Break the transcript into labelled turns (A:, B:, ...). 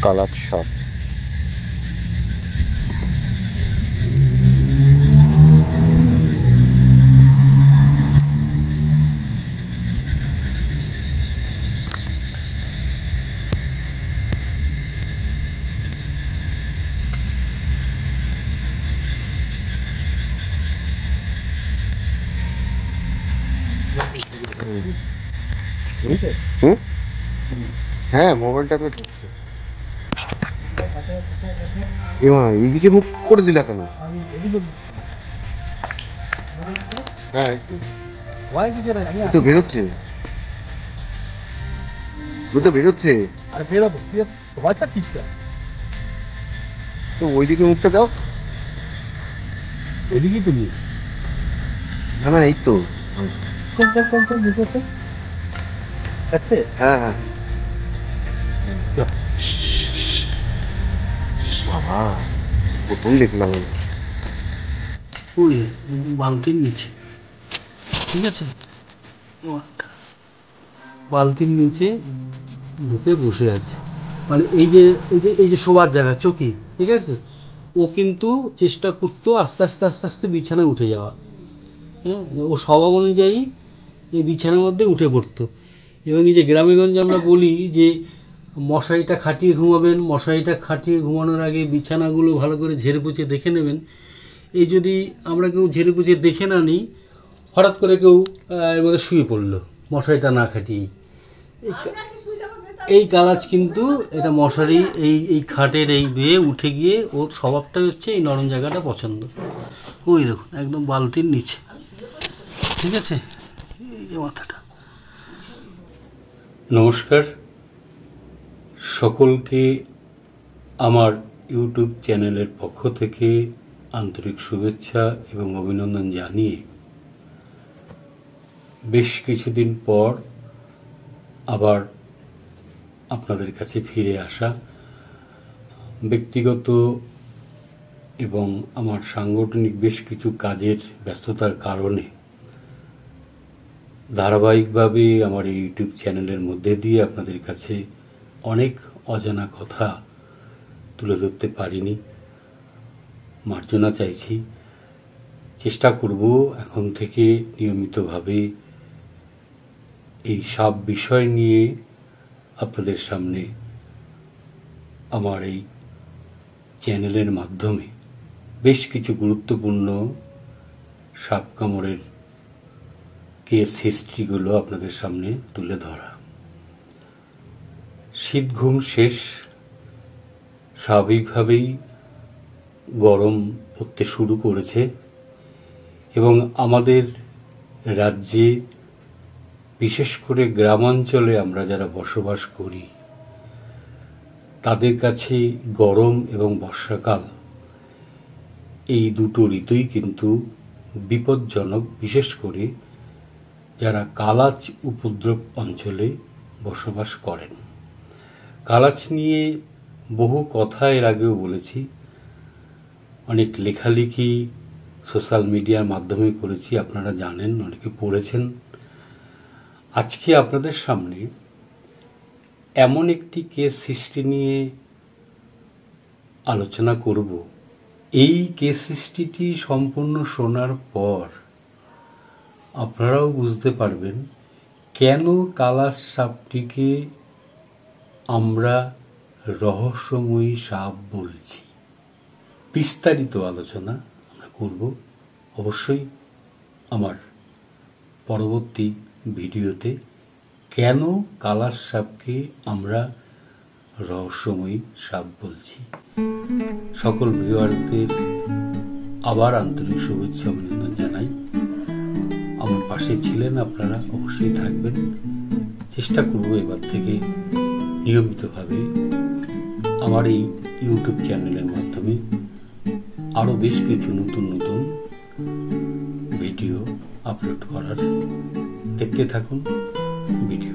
A: Colour সাপ। হ্যাঁ, মোবাইলটা তো ঢুকছে। এইদিকে মুখ করে দিলা কেন? হ্যাঁ, তো বেরোচ্ছে, বেরোচ্ছে। তো ওইদিকে মুখটা দাও।
B: এদিকে তুমি
A: না না, এই তো। হ্যাঁ হ্যাঁ, বাবা প্রথম দেখলাম।
B: ওই বালতির নিচে, ঠিক আছে, বালতির নিচে ঢুকে বসে আছে। মানে এই যে শোবার জায়গা চৌকি, ঠিক আছে, ও কিন্তু চেষ্টা করতো আস্তে আস্তে আস্তে আস্তে বিছানায় উঠে যাওয়া। হ্যাঁ, ও স্বভাব অনুযায়ী এই বিছানার মধ্যে উঠে পড়তো। এবং এই যে গ্রামেগঞ্জে আমরা বলি যে মশারিটা খাটিয়ে ঘুমাবেন, মশারিটা খাটিয়ে ঘুমানোর আগে বিছানাগুলো ভালো করে ঝেড়ে পুছে দেখে নেবেন। এই যদি আমরা কেউ ঝেড়ে পুছে দেখে না নিই, হঠাৎ করে কেউ এর মধ্যে শুয়ে পড়লো মশারিটা না খাটিয়েই, এই কালাজ কিন্তু এটা মশারি এই খাটের এই বেয়ে উঠে গিয়ে ওর স্বভাবটাই হচ্ছে এই নরম জায়গাটা পছন্দ। ওই দেখুন একদম বালতির নিচে, ঠিক আছে, এই যে মাথাটা। নমস্কার সকলকে, আমার ইউটিউব চ্যানেলের পক্ষ থেকে আন্তরিক শুভেচ্ছা এবং অভিনন্দন জানিয়ে বেশ কিছুদিন পর আবার আপনাদের কাছে ফিরে আসা, ব্যক্তিগত এবং আমার সাংগঠনিক বেশ কিছু কাজের ব্যস্ততার কারণে ধারাবাহিকভাবে আমার এই ইউটিউব চ্যানেলের মধ্যে দিয়ে আপনাদের কাছে অনেক অজানা কথা তুলে ধরতে পারিনি, মার্জনা চাইছি। চেষ্টা করব এখন থেকে নিয়মিতভাবে এই সব বিষয় নিয়ে আপনাদের সামনে আমার এই চ্যানেলের মাধ্যমে বেশ কিছু গুরুত্বপূর্ণ সাপ কামড়ের কেস হিস্ট্রিগুলো আপনাদের সামনে তুলে ধরা। শীত ঘুম শেষ, স্বাভাবিকভাবেই গরম পড়তে শুরু করেছে এবং আমাদের রাজ্যে বিশেষ করে গ্রামাঞ্চলে আমরা যারা বসবাস করি তাদের কাছে গরম এবং বর্ষাকাল এই দুটো ঋতুই কিন্তু বিপজ্জনক, বিশেষ করে যারা কালাচ উপদ্রব অঞ্চলে বসবাস করেন। কালাচ নিয়ে বহু কথা এর আগেও বলেছি, অনেক লেখালেখি সোশ্যাল মিডিয়ার মাধ্যমে করেছি, আপনারা জানেন, অনেকে পড়েছেন। আজকে আপনাদের সামনে এমন একটি কেস হিস্ট্রি নিয়ে আলোচনা করব, এই কেস হিস্ট্রিটি সম্পূর্ণ শোনার পর আপনারাও বুঝতে পারবেন কেন কালাশ সাপটিকে আমরা রহস্যময়ী সাপ বলছি। বিস্তারিত আলোচনা আমরা করব অবশ্যই আমার পরবর্তী ভিডিওতে, কেন কালাশ সাপকে আমরা রহস্যময়ী সাপ বলছি। সকল ভিউয়ারদের আবার আন্তরিক শুভেচ্ছা অভিনন্দন জানাই। আমার পাশে ছিলেন, আপনারা অবশ্যই থাকবেন। চেষ্টা করব এবার থেকে নিয়মিতভাবে আমার এই ইউটিউব চ্যানেলের মাধ্যমে আরও বেশ কিছু নতুন নতুন ভিডিও আপলোড করার। দেখতে থাকুন ভিডিও।